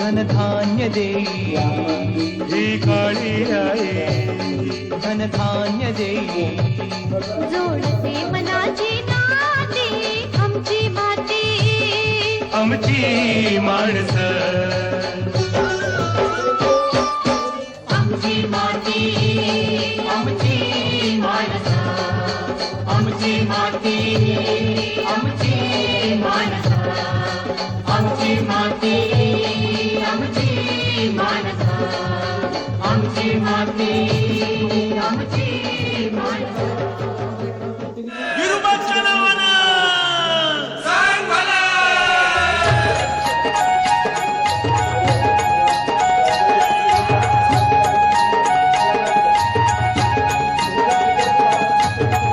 धनधान्य देई ही काळी आई धनधान्य देई जोडते मनाची नाती आमची माती आमची माणसं आमची माती आमची माणसं आमची माती आमची माणसं आमची माती आमची माणसं आमची माती आमची माणसं विरुबाच्या नावानं सांग मला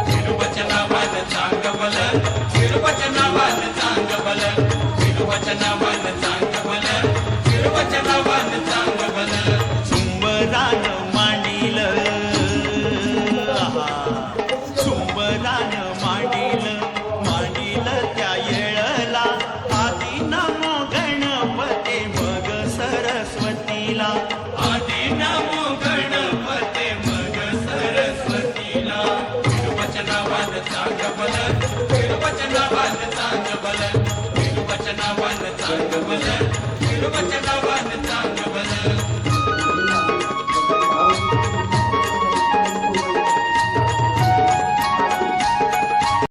विरुबाच्या नावानं सांग मला विरुबाच्या नावानं सांग मला विरुबाच्या नावानं सांग मला विरुबाच्या नावानं सांग मला सुंबरानं मांडील सुंबरानं मांडील त्या येळला आधी नमो गणपते मग सरस्वतीला आधी नमो गणपते मग सरस्वतीला विरुबाच्या नावानं सांग मला विरुबाच्या नावानं सांग मला विरुबाच्या नावानं सांग मला विरुबाच्या नावानं